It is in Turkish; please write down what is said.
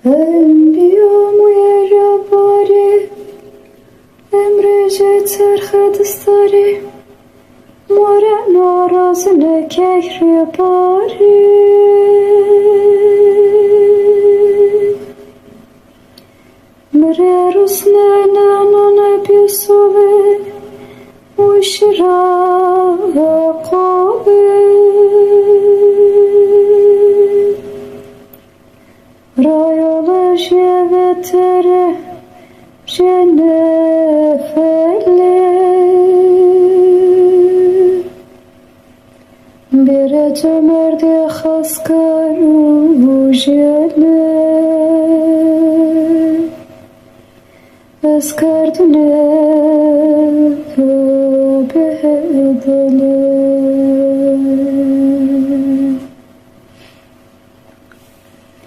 Enbiyomu yerabari Emrece terhedistari More narazine kehri bari Mre rusne nanone bisove Ushra kobe Rayola jevetere jenefele Bire cömerdi haskaru jele Eskerdine bedele